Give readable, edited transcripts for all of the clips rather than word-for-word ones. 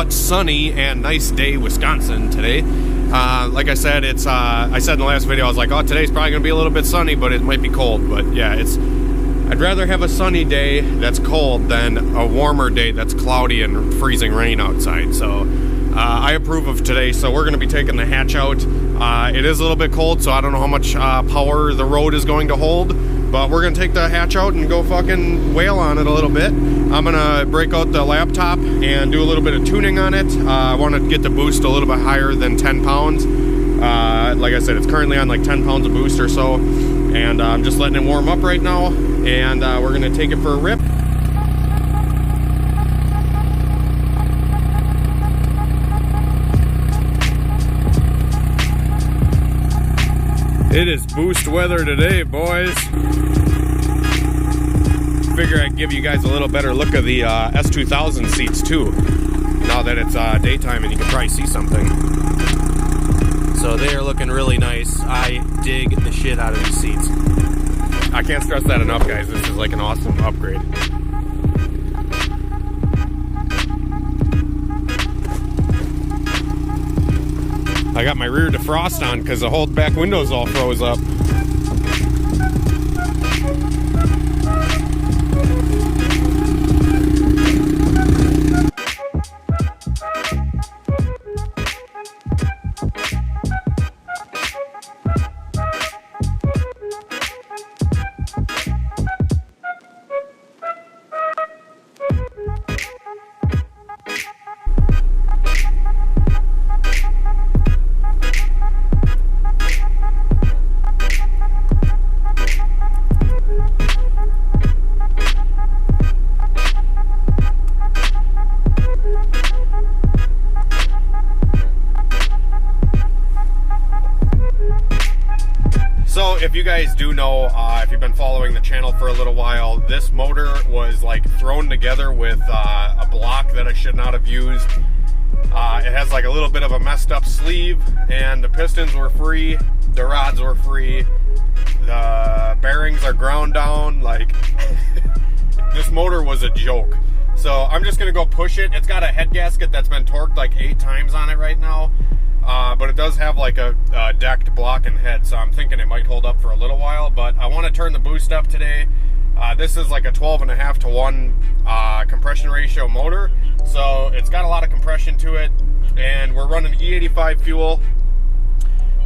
but sunny and nice day, Wisconsin today. Like I said, it's I said in the last video, I was like, oh, today's probably gonna be a little bit sunny, but it might be cold. But yeah, I'd rather have a sunny day that's cold than a warmer day that's cloudy and freezing rain outside. So I approve of today. So we're gonna be taking the hatch out. It is a little bit cold, so I don't know how much power the road is going to hold, but we're gonna take the hatch out and go fucking wail on it a little bit. I'm gonna break out the laptop and do a little bit of tuning on it. I want to get the boost a little bit higher than 10 pounds. Like I said, it's currently on like 10 pounds of boost or so, and I'm just letting it warm up right now, and we're gonna take it for a rip. It is boost weather today, boys. Figure I'd give you guys a little better look of the S300 seats too, now that it's daytime and you can probably see something. So they are looking really nice. I dig the shit out of these seats. I can't stress that enough, guys. This is like an awesome upgrade. I got my rear defrost on because the whole back window's all froze up. If you guys do know, if you've been following the channel for a little while, this motor was like thrown together with a block that I should not have used. It has like a little bit of a messed up sleeve, and the pistons were free, the rods were free, the bearings are ground down. Like this motor was a joke. So I'm just gonna go push it. It's got a head gasket that's been torqued like 8 times on it right now. But it does have like a decked block and head, so I'm thinking it might hold up for a little while. But I want to turn the boost up today. This is like a 12.5 to 1 compression ratio motor, so it's got a lot of compression to it, and we're running E85 fuel.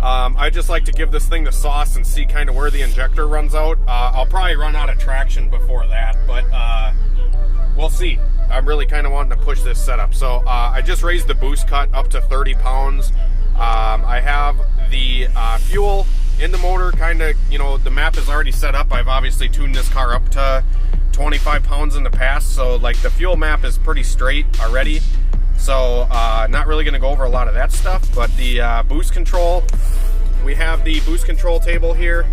I just like to give this thing the sauce and see kind of where the injector runs out. I'll probably run out of traction before that, but we'll see. I'm really kind of wanting to push this setup. So I just raised the boost cut up to 30 pounds. I have the fuel in the motor, kind of, you know, the map is already set up. I've obviously tuned this car up to 25 pounds in the past, so like the fuel map is pretty straight already. So not really going to go over a lot of that stuff, but the boost control, we have the boost control table here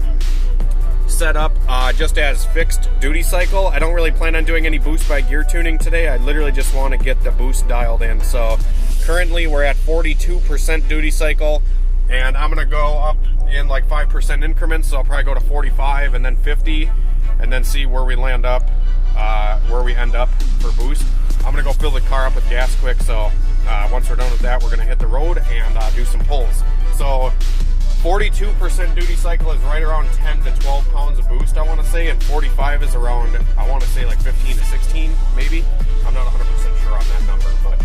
set up just as fixed duty cycle. I don't really plan on doing any boost by gear tuning today. I literally just want to get the boost dialed in. So currently we're at 42% duty cycle, and I'm gonna go up in like 5% increments. So I'll probably go to 45 and then 50, and then see where we land up, where we end up for boost. I'm gonna go fill the car up with gas quick. So once we're done with that, we're gonna hit the road and do some pulls. So 42% duty cycle is right around 10 to 12 pounds of boost, I want to say, and 45 is around, I want to say like 15 to 16, maybe. I'm not 100% sure on that number, but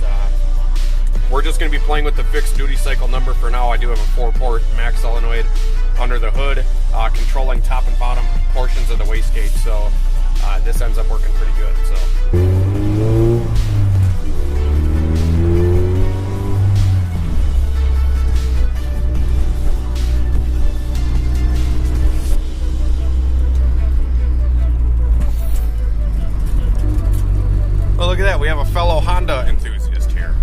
we're just going to be playing with the fixed duty cycle number for now. I do have a 4-port max solenoid under the hood, controlling top and bottom portions of the wastegate, so this ends up working pretty good. So. Well, look at that. We have a fellow Honda enthusiast here.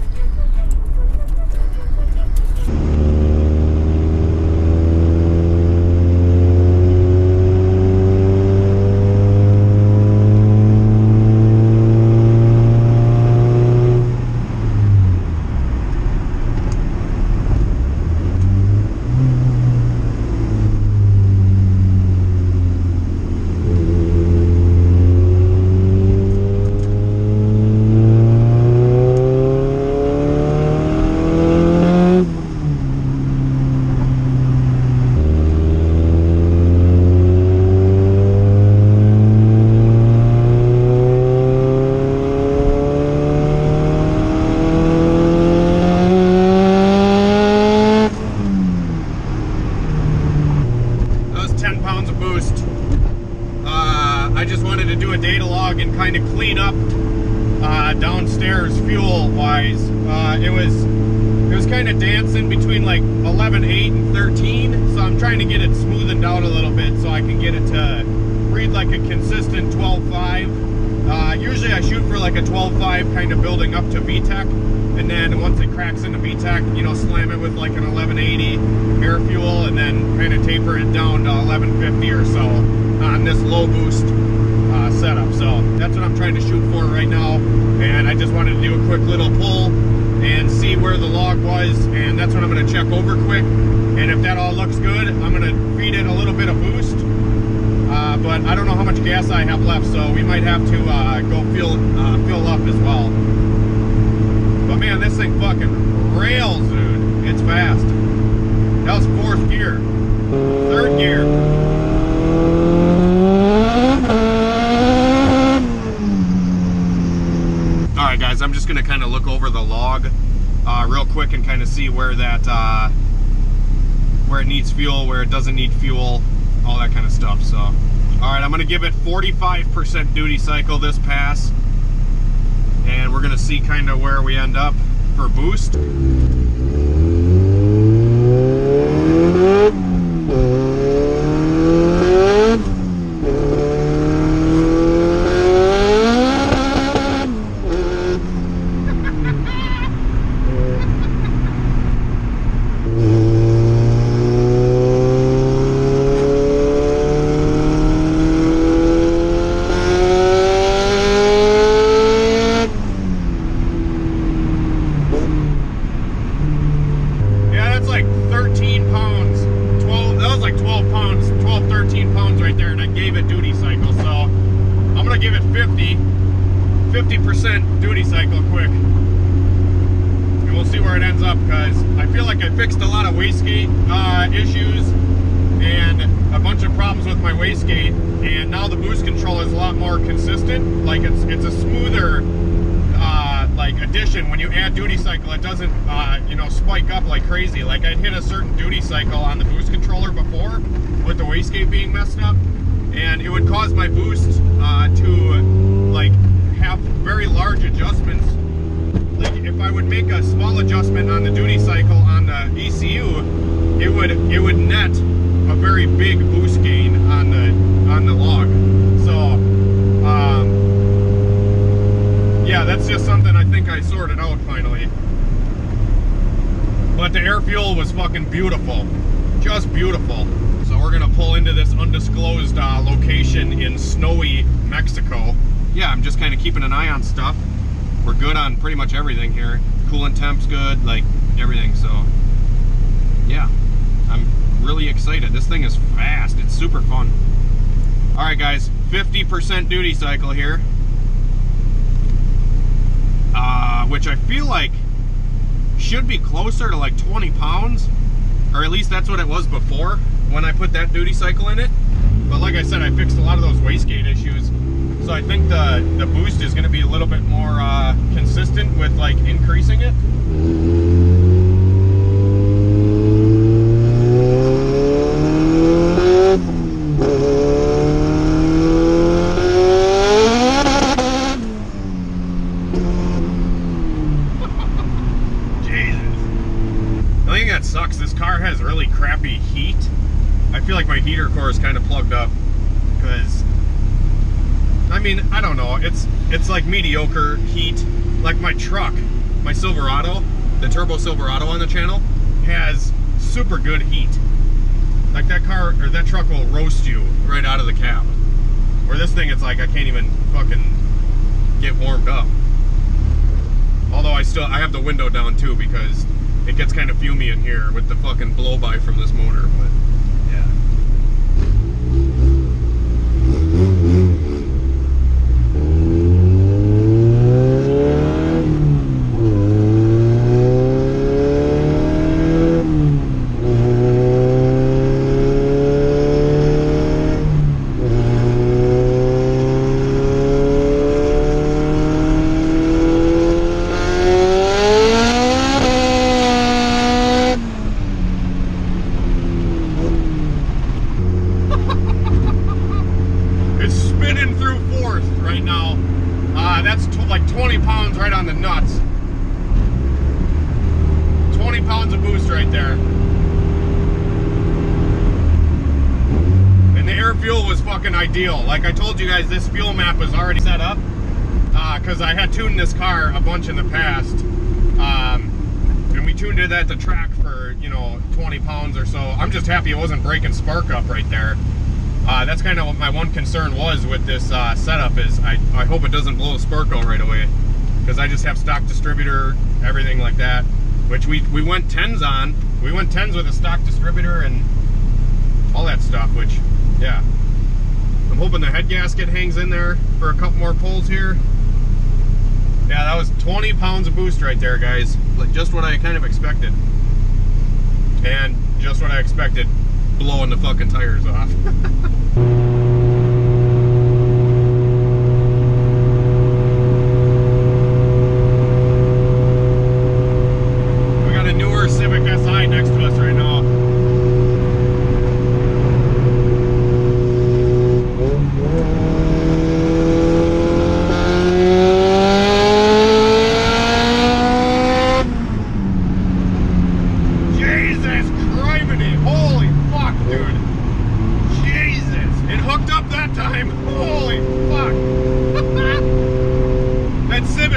kind of clean up downstairs fuel wise. It was kind of dancing between like 11.8 and 13, so I'm trying to get it smoothened out a little bit so I can get it to read like a consistent 12.5. Usually I shoot for like a 12.5, kind of building up to VTEC, and then once it cracks into VTEC, you know, slam it with like an 1180 air fuel, and then kind of taper it down to 1150 or so on this low boost setup. So that's what I'm trying to shoot for right now, and I just wanted to do a quick little pull and see where the log was, and that's what I'm going to check over quick. And if that all looks good, I'm going to feed it a little bit of boost, but I don't know how much gas I have left, so we might have to go fill up as well. But man, this thing fucking rails, dude. It's fast. That was 4th gear. 3rd gear. Alright guys, I'm just going to kind of look over the log real quick and kind of see where that, where it needs fuel, where it doesn't need fuel, all that kind of stuff. So, alright, I'm going to give it 45% duty cycle this pass, and we're going to see kind of where we end up for boost. Give it 50% duty cycle quick, and we'll see where it ends up, because I feel like I fixed a lot of wastegate issues and a bunch of problems with my wastegate, and now the boost control is a lot more consistent. Like it's a smoother like addition. When you add duty cycle, it doesn't you know, spike up like crazy. Like I'd hit a certain duty cycle on the boost controller before with the wastegate being messed up, and it would cause my boost to like have very large adjustments. Like if I would make a small adjustment on the duty cycle on the ECU, it would net a very big boost gain on the log. So yeah, that's just something I think I sorted out finally. But the air fuel was fucking beautiful, just beautiful. So we're gonna pull into this undisclosed location in snowy Mexico. Yeah, I'm just kind of keeping an eye on stuff. We're good on pretty much everything here. Coolant temp's good, like everything. So yeah, I'm really excited. This thing is fast. It's super fun. All right, guys, 50% duty cycle here, which I feel like should be closer to like 20 pounds, or at least that's what it was before when I put that duty cycle in it. But like I said, I fixed a lot of those wastegate issues, so I think the boost is going to be a little bit more consistent with like increasing it. Sucks. This car has really crappy heat. I feel like my heater core is kind of plugged up, because I mean, I don't know, it's like mediocre heat. Like my truck, my Silverado, the turbo Silverado on the channel, has super good heat. Like that car or that truck will roast you right out of the cab. Where this thing, it's like I can't even fucking get warmed up. Although I have the window down too, because it gets kind of fumey in here with the fucking blow-by from this motor, but yeah. 20 pounds right on the nuts. 20 pounds of boost right there. And the air fuel was fucking ideal. Like I told you guys, this fuel map was already set up because I had tuned this car a bunch in the past. And we tuned it at the track for, you know, 20 pounds or so. I'm just happy it wasn't breaking spark up right there. That's kind of what my one concern was with this setup is I hope it doesn't blow a spark out right away. Because I just have stock distributor, everything like that. Which we went 10s on. We went 10s with a stock distributor and all that stuff, which, yeah. I'm hoping the head gasket hangs in there for a couple more pulls here. Yeah, that was 20 pounds of boost right there, guys. Just what I kind of expected. And just what I expected, blowing the fucking tires off. We got a newer Civic SI next to us right now.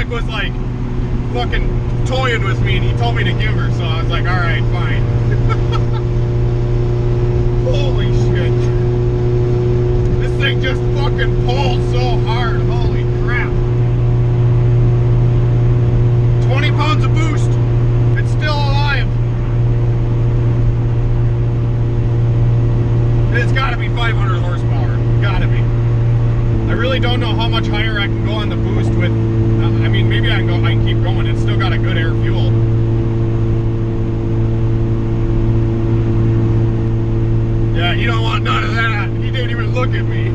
Was like fucking toying with me and he told me to give her, so I was like, alright, fine. Holy shit. This thing just fucking pulls so hard. Holy crap. 20 pounds of boost. It's still alive. It's gotta be 500 horsepower. Gotta be. I really don't know how much higher I can go on the boost with. I mean, maybe I can keep going. It's still got a good air fuel. Yeah, you don't want none of that. He didn't even look at me.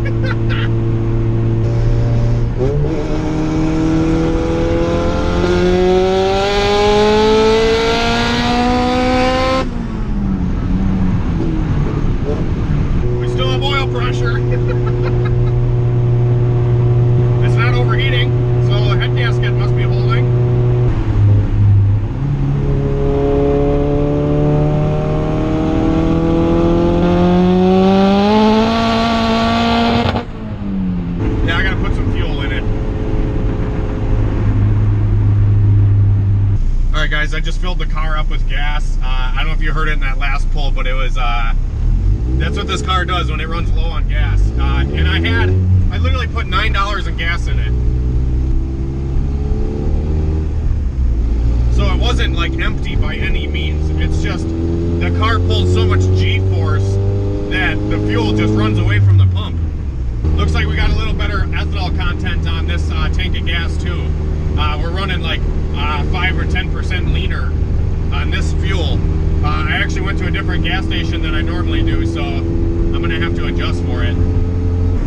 We still have oil pressure. It's not overheating. So the head gasket must be holding. Yeah, I gotta put some fuel in it. Alright guys, I just filled the car up with gas. I don't know if you heard it in that last pull, but it was, that's what this car does when it runs low on gas. And I literally put $9 in gas in it. So it wasn't like empty by any means. It's just the car pulls so much G-force that the fuel just runs away from the pump. Looks like we got a little better ethanol content on this tank of gas too. We're running like 5 or 10% leaner on this fuel. I actually went to a different gas station than I normally do, so I'm gonna have to adjust for it.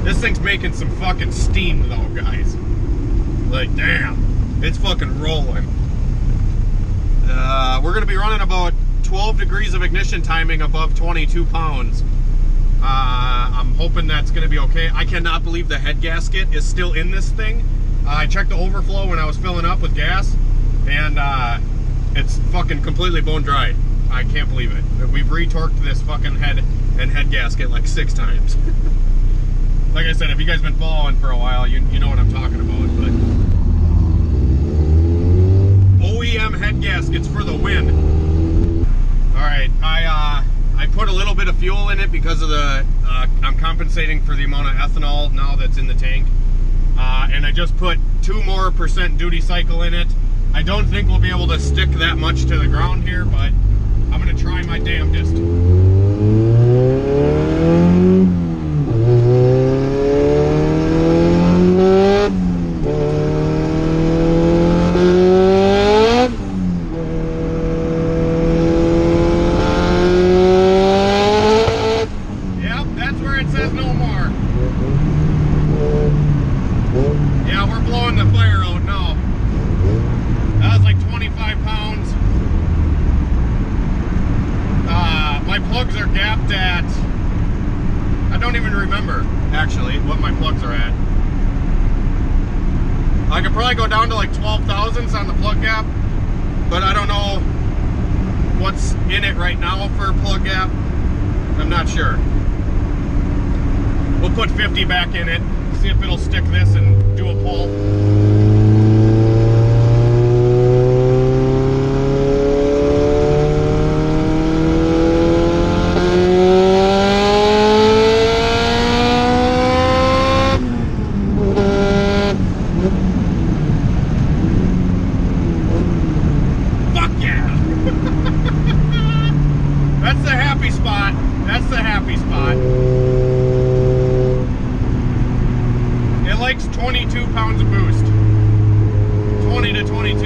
This thing's making some fucking steam though, guys. Like, damn, it's fucking rolling. We're going to be running about 12 degrees of ignition timing above 22 pounds. I'm hoping that's going to be okay. I cannot believe the head gasket is still in this thing. I checked the overflow when I was filling up with gas, and it's fucking completely bone dry. I can't believe it. We've retorqued this fucking head and head gasket like 6 times. Like I said, if you guys been following for a while, you know what I'm talking about. But OEM head gaskets for the win. Alright, I put a little bit of fuel in it because of the, I'm compensating for the amount of ethanol now that's in the tank. And I just put 2% more duty cycle in it. I don't think we'll be able to stick that much to the ground here, but I'm going to try my damnedest. I could probably go down to like 12 thousandths on the plug gap, but I don't know what's in it right now for plug gap. I'm not sure. We'll put 50 back in it, see if it'll stick this and do a pull. That's the happy spot. It likes 22 pounds of boost. 20 to 22.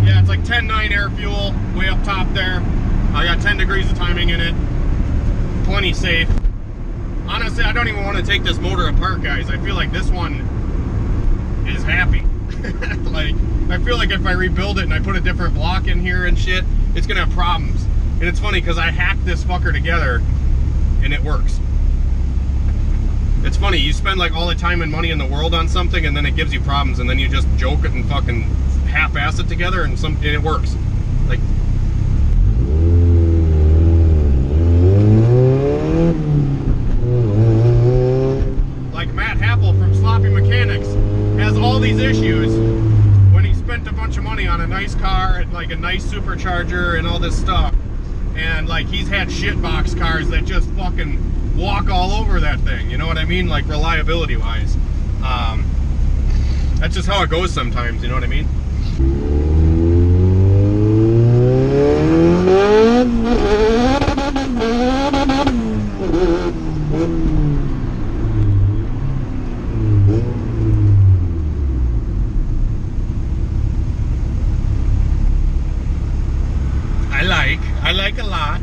Yeah, it's like 10.9 air fuel, way up top there. I got 10 degrees of timing in it. Plenty safe. Honestly, I don't even want to take this motor apart, guys. I feel like this one is happy. Like, I feel like if I rebuild it and I put a different block in here and shit, it's gonna have problems. And it's funny because I hacked this fucker together and it works. It's funny, you spend like all the time and money in the world on something and then it gives you problems and then you just joke it and fucking half-ass it together and it works. Like, Matt Happel from Sloppy Mechanics has all these issues when he spent a bunch of money on a nice car and like a nice supercharger and all this stuff, and like he's had shitbox cars that just fucking walk all over that thing, you know what I mean, like reliability wise. That's just how it goes sometimes, you know what I mean. I like a lot.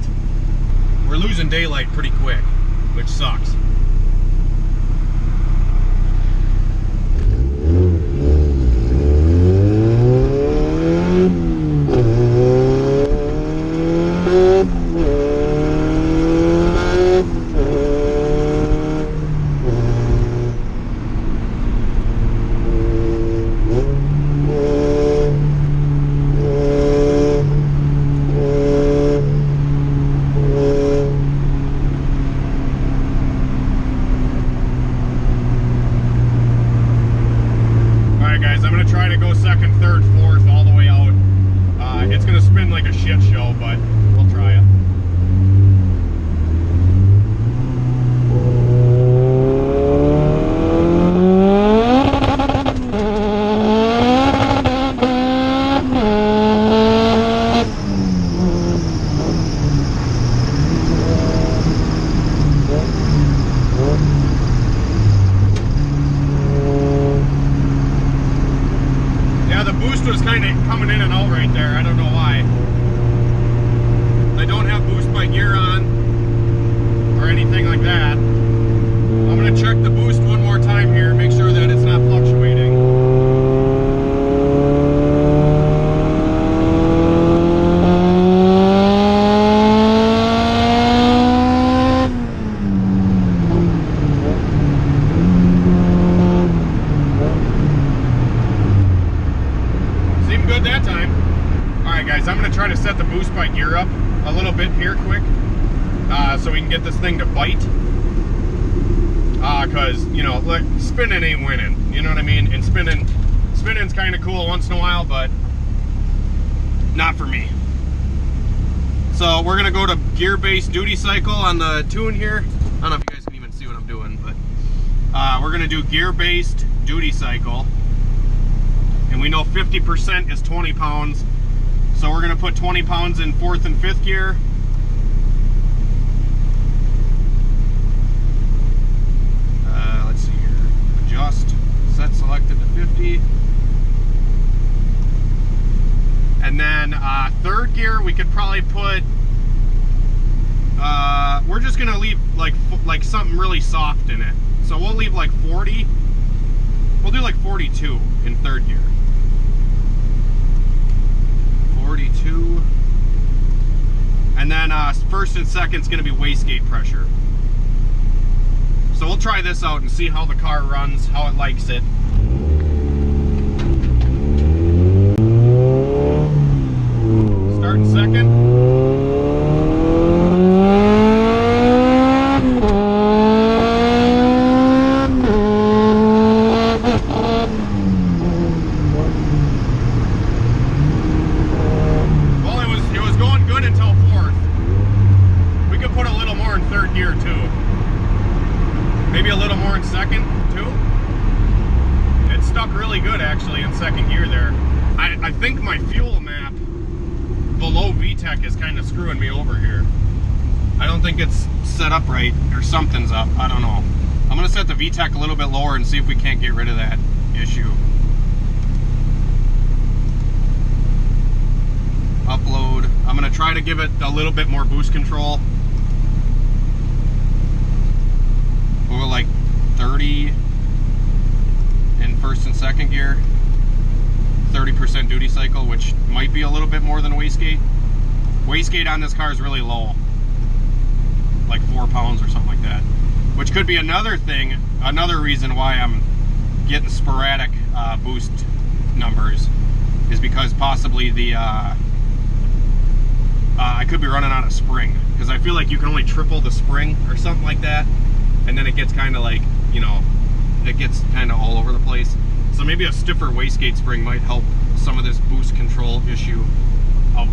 We're losing daylight pretty quick, which sucks. Was kind of coming in and out right there. I don't know why. I don't have boost by gear on or anything like that. I'm going to check the boost one more time here, make sure that it's not fluctuating. I'm going to try to set the boost by gear up a little bit here quick so we can get this thing to bite, because you know, like, spinning ain't winning, you know what I mean, and spinning's kind of cool once in a while, but not for me. So we're going to go to gear-based duty cycle on the tune here. I don't know if you guys can even see what I'm doing, but we're going to do gear-based duty cycle, and we know 50% is 20 pounds. So we're going to put 20 pounds in 4th and 5th gear. Let's see here. Adjust. Set selected to 50. And then 3rd gear, we could probably put... we're just going to leave like something really soft in it. So we'll leave like 40. We'll do like 42 in 3rd gear. 42, and then 1st and 2nd is going to be wastegate pressure. So we'll try this out and see how the car runs, how it likes it. Start in second. Maybe a little more in second too. It stuck really good actually in second gear there. I think my fuel map below VTEC is kind of screwing me over here. I don't think it's set up right, or something's up. I don't know. I'm gonna set the VTEC a little bit lower and see if we can't get rid of that issue. Upload. I'm gonna try to give it a little bit more boost control. We're like 30 in first and second gear, 30% duty cycle, which might be a little bit more than wastegate. Wastegate on this car is really low, like 4 pounds or something like that, which could be another thing, another reason why I'm getting sporadic boost numbers, is because possibly the I could be running out of spring, because I feel like you can only triple the spring or something like that. And then it gets kind of like, you know, it gets kind of all over the place. So maybe a stiffer wastegate spring might help some of this boost control issue out.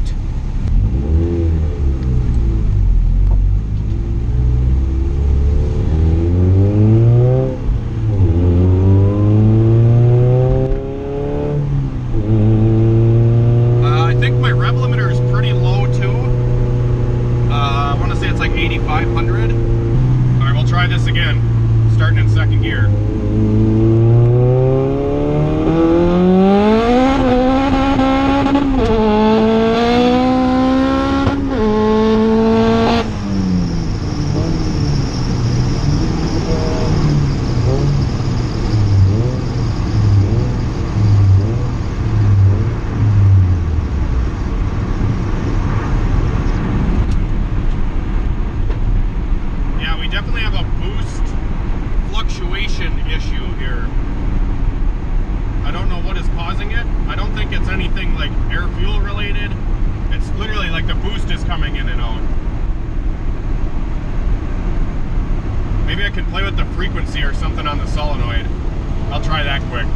I think my rev limiter is pretty low too. I want to say it's like 8,500. We'll try this again, starting in second gear. Issue here. I don't know what is causing it. I don't think it's anything like air fuel related. It's literally like the boost is coming in and out. Maybe I can play with the frequency or something on the solenoid. I'll try that quick.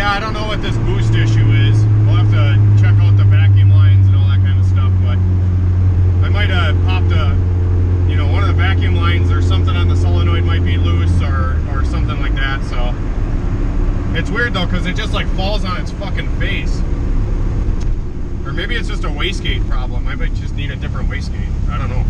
I don't know what this boost issue is. We'll have to check out the vacuum lines and all that kind of stuff, but I might have popped a, you know, one of the vacuum lines or something on the solenoid might be loose or something like that. So it's weird though, because it just like falls on its fucking face. Or maybe it's just a wastegate problem. I might just need a different wastegate. I don't know.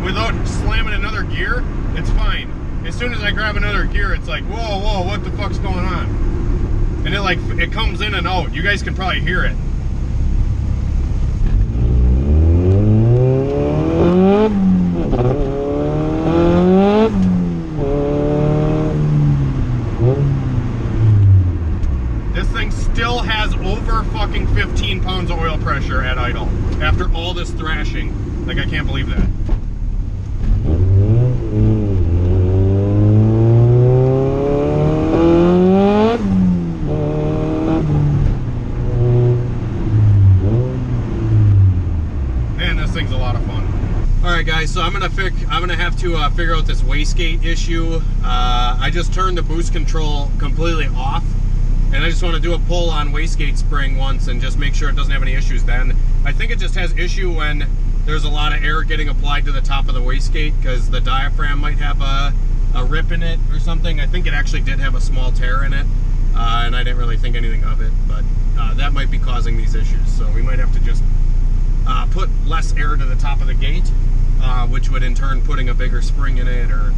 Without slamming another gear, it's fine. As soon as I grab another gear, it's like, whoa, whoa, what the fuck's going on? And it comes in and out. You guys can probably hear it. This thing still has over fucking 15 pounds of oil pressure at idle after all this thrashing. Like, I can't believe that. Alright guys, so I'm gonna have to figure out this wastegate issue. I just turned the boost control completely off, and I just want to do a pull on wastegate spring once and just make sure it doesn't have any issues then. I think it just has issue when there's a lot of air getting applied to the top of the wastegate because the diaphragm might have a rip in it or something. I think it actually did have a small tear in it, and I didn't really think anything of it, but that might be causing these issues. So we might have to just put less air to the top of the gate, which would in turn putting a bigger spring in it or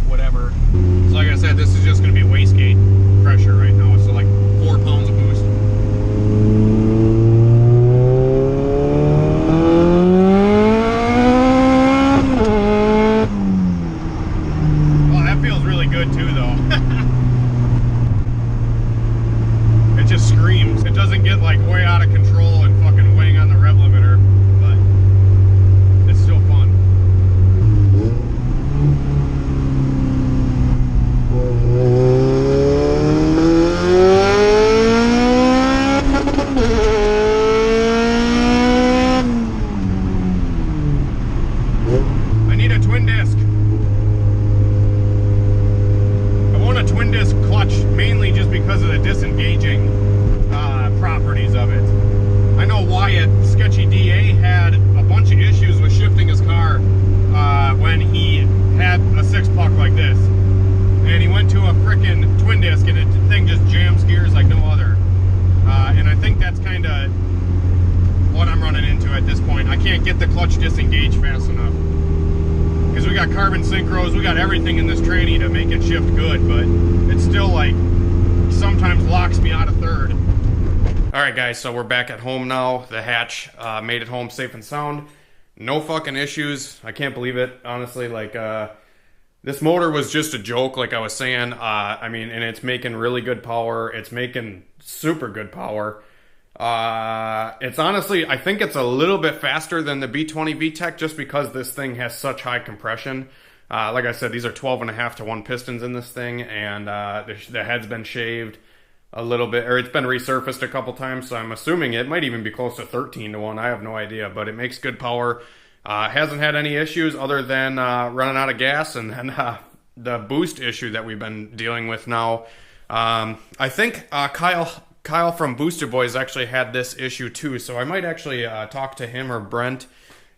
whatever. So like I said, this is just going to be wastegate pressure right now. So like 4 pounds of boost. Well, that feels really good too though. It just screams. It doesn't get like way out of control and fucking weighing on the rev limiter, but it's still fun. I need a twin disc. I want a twin disc clutch mainly just because of the disengaging properties of it. I know Wyatt, Sketchy DA, had a bunch of issues with shifting his car when he had a 6-puck like this. And he went to a frickin' twin disc and the thing just jams gears like no other. And I think that's kind of what I'm running into at this point. I can't get the clutch disengaged fast enough. Because we got carbon synchros, we got everything in this tranny to make it shift good, but it still like sometimes locks me out of third. Alright guys, so we're back at home now. The hatch made it home safe and sound. No fucking issues. I can't believe it, honestly. Like, this motor was just a joke, like I was saying. I mean, and it's making really good power. It's making super good power. It's honestly, I think it's a little bit faster than the B20 VTEC just because this thing has such high compression. Like I said, these are 12.5 to 1 pistons in this thing, and the head's been shaved a little bit, or it's been resurfaced a couple times, so I'm assuming it might even be close to 13 to 1. I have no idea, but it makes good power. Hasn't had any issues other than running out of gas, and then the boost issue that we've been dealing with now. I think Kyle from Booster Boys actually had this issue too, so I might actually talk to him or Brent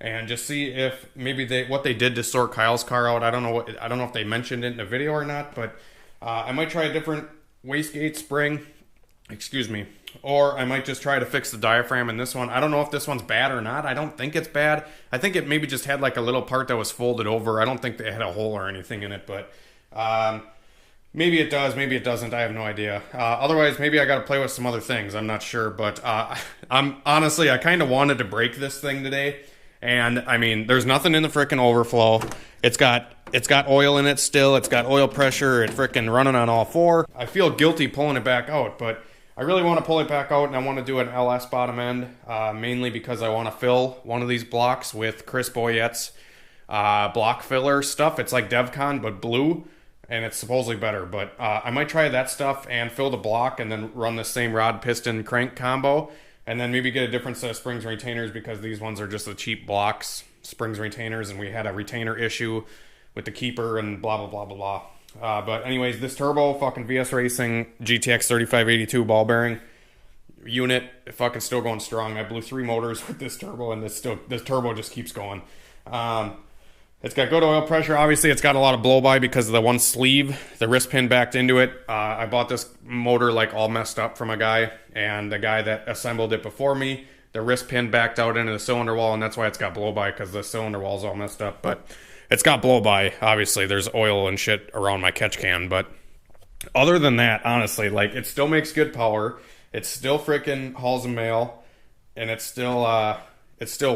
and just see if maybe what they did to sort Kyle's car out. I don't know if they mentioned it in the video or not, but I might try a different wastegate spring, excuse me, or I might just try to fix the diaphragm in this one. I don't know if this one's bad or not. I don't think it's bad. I think it maybe just had like a little part that was folded over. I don't think they had a hole or anything in it, but maybe it does, maybe it doesn't. I have no idea. Otherwise, maybe I got to play with some other things. I'm not sure, but I'm honestly, I kind of wanted to break this thing today. And I mean, there's nothing in the frickin' overflow. It's got oil in it still. It's got oil pressure. It's frickin' running on all 4. I feel guilty pulling it back out, but I really want to pull it back out, and I want to do an LS bottom end, mainly because I want to fill one of these blocks with Chris Boyette's block filler stuff. It's like DevCon, but blue, and it's supposedly better. But I might try that stuff and fill the block and then run the same rod piston crank combo. And then maybe get a different set of springs and retainers because these ones are just the cheap blocks, springs and retainers, and we had a retainer issue with the keeper and blah, blah, blah, blah, blah. But anyways, this turbo, fucking VS Racing GTX 3582 ball bearing unit, fucking still going strong. I blew 3 motors with this turbo, and this turbo just keeps going. It's got good oil pressure. Obviously, it's got a lot of blow-by because of the one sleeve, the wrist pin backed into it. I bought this motor like all messed up from a guy, and the guy that assembled it before me, the wrist pin backed out into the cylinder wall, and that's why it's got blow-by, because the cylinder wall's all messed up. But it's got blow-by. Obviously, there's oil and shit around my catch can, but other than that, honestly, like, it still makes good power. It still freaking hauls a mail, and it still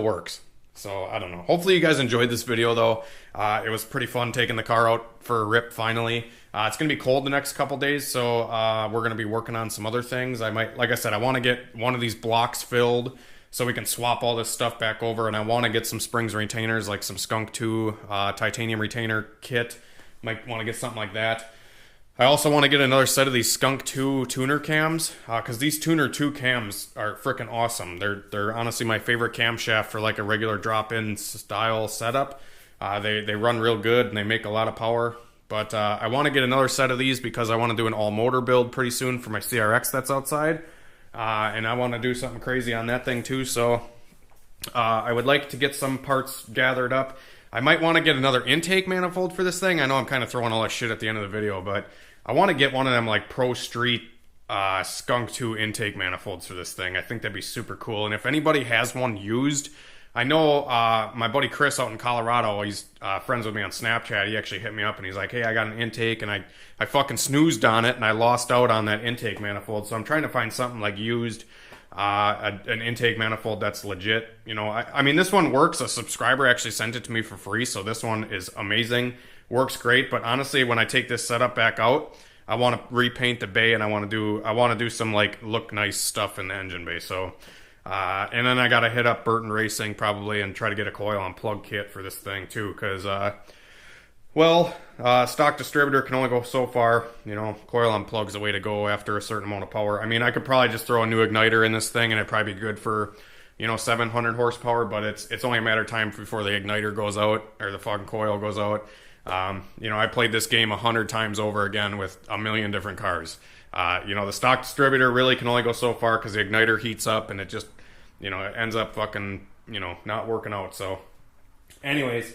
works. So, I don't know. Hopefully you guys enjoyed this video, though. It was pretty fun taking the car out for a rip, finally. It's going to be cold the next couple days, so we're going to be working on some other things. I might, like I said, I want to get one of these blocks filled so we can swap all this stuff back over, and I want to get some springs retainers, like some Skunk 2 titanium retainer kit. Might want to get something like that. I also want to get another set of these Skunk 2 tuner cams, because these Tuner 2 cams are freaking awesome. They're honestly my favorite camshaft for like a regular drop-in style setup. They run real good and they make a lot of power. But I want to get another set of these because I want to do an all-motor build pretty soon for my CRX that's outside. And I want to do something crazy on that thing too, so I would like to get some parts gathered up. I might want to get another intake manifold for this thing. I know I'm kind of throwing all that shit at the end of the video, but I want to get one of them like Pro Street Skunk 2 intake manifolds for this thing. I think that'd be super cool. And if anybody has one used, I know my buddy Chris out in Colorado, he's friends with me on Snapchat. He actually hit me up and he's like, hey, I got an intake, and I fucking snoozed on it and I lost out on that intake manifold. So I'm trying to find something like used, an intake manifold that's legit. You know, I mean, this one works. A subscriber actually sent it to me for free, so this one is amazing. Works great, but honestly, when I take this setup back out, I want to repaint the bay, and I want to do some like look nice stuff in the engine bay. So, and then I gotta hit up Burton Racing probably and try to get a coil and plug kit for this thing too, because stock distributor can only go so far. You know, coil on plug's the way to go after a certain amount of power. I mean, I could probably just throw a new igniter in this thing and it'd probably be good for, you know, 700 horsepower, but it's only a matter of time before the igniter goes out or the fucking coil goes out. You know, I played this game 100 times over again with a million different cars. You know, the stock distributor really can only go so far because the igniter heats up and it just, you know, it ends up fucking, you know, not working out. So anyways,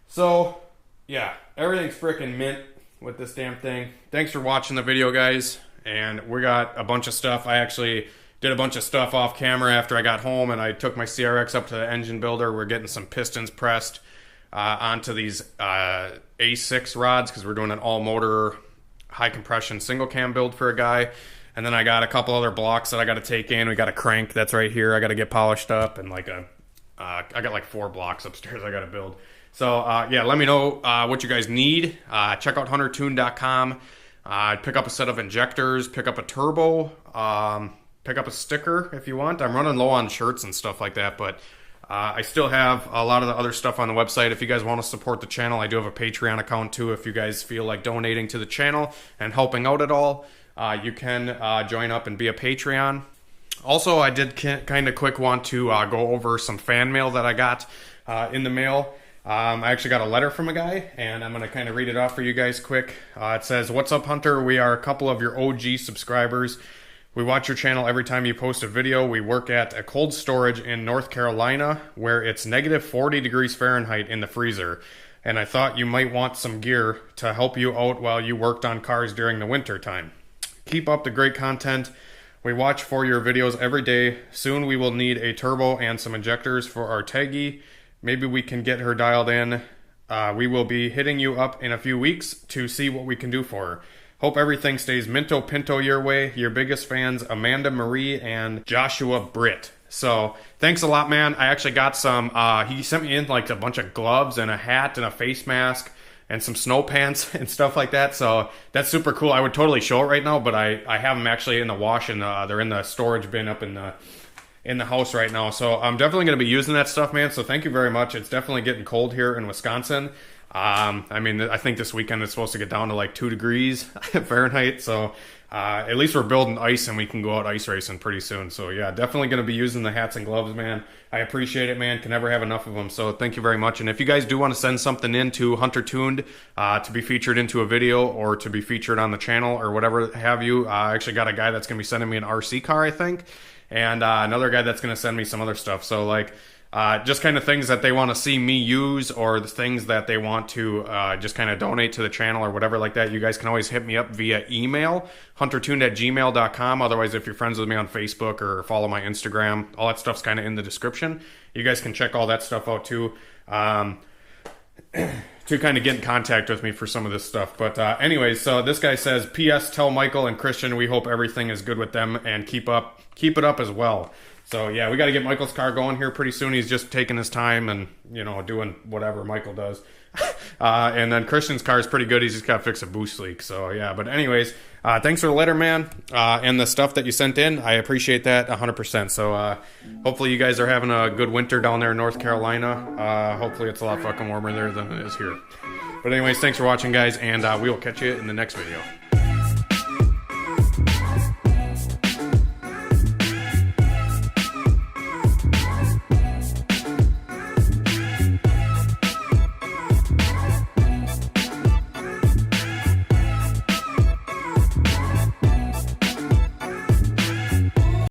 so yeah, everything's freaking mint with this damn thing. Thanks for watching the video, guys. And we got a bunch of stuff. I actually did a bunch of stuff off camera after I got home, and I took my CRX up to the engine builder. We're getting some pistons pressed onto these A6 rods because we're doing an all-motor, high-compression single-cam build for a guy. And then I got a couple other blocks that I got to take in. We got a crank that's right here. I got to get polished up, and like I got like 4 blocks upstairs I got to build. So, yeah, let me know what you guys need. Check out huntertune.com. Pick up a set of injectors, pick up a turbo, pick up a sticker if you want. I'm running low on shirts and stuff like that, but I still have a lot of the other stuff on the website. If you guys want to support the channel, I do have a Patreon account too. If you guys feel like donating to the channel and helping out at all, you can join up and be a Patreon. Also, I did kind of quick want to go over some fan mail that I got in the mail. I actually got a letter from a guy, and I'm going to kind of read it off for you guys quick. It says, "What's up, Hunter? We are a couple of your OG subscribers. We watch your channel every time you post a video. We work at a cold storage in North Carolina where it's negative 40 degrees Fahrenheit in the freezer, and I thought you might want some gear to help you out while you worked on cars during the winter time. Keep up the great content. We watch for your videos every day. Soon we will need a turbo and some injectors for our Taggy. Maybe we can get her dialed in. We will be hitting you up in a few weeks to see what we can do for her. Hope everything stays minto pinto your way. Your biggest fans, Amanda Marie and Joshua Britt." So thanks a lot, man. I actually got some, he sent me in like a bunch of gloves and a hat and a face mask and some snow pants and stuff like that. So that's super cool. I would totally show it right now, but I have them actually in the wash, and they're in the storage bin up in the house right now. So I'm definitely going to be using that stuff, man. So thank you very much. It's definitely getting cold here in Wisconsin. I mean, I think this weekend it's supposed to get down to like 2 degrees Fahrenheit. So at least we're building ice and we can go out ice racing pretty soon. So yeah, definitely going to be using the hats and gloves, man. I appreciate it, man. Can never have enough of them. So thank you very much. And if you guys do want to send something in to Hunter Tuned to be featured into a video or to be featured on the channel or whatever have you, I actually got a guy that's going to be sending me an RC car, I think. And another guy that's going to send me some other stuff. So like just kind of things that they want to see me use, or the things that they want to just kind of donate to the channel or whatever like that. You guys can always hit me up via email, huntertuned@gmail.com. Otherwise, if you're friends with me on Facebook or follow my Instagram, all that stuff's kind of in the description. You guys can check all that stuff out too. To kind of get in contact with me for some of this stuff. But anyways, so this guy says, "P.S. Tell Michael and Christian we hope everything is good with them and keep it up as well." So yeah, we got to get Michael's car going here pretty soon. He's just taking his time and, you know, doing whatever Michael does. And then Christian's car is pretty good. He's just got to fix a boost leak. So yeah, but anyways, thanks for the letter, man. And the stuff that you sent in, I appreciate that 100%. So hopefully you guys are having a good winter down there in North Carolina. Hopefully it's a lot fucking warmer there than it is here. But anyways, thanks for watching, guys, and we will catch you in the next video.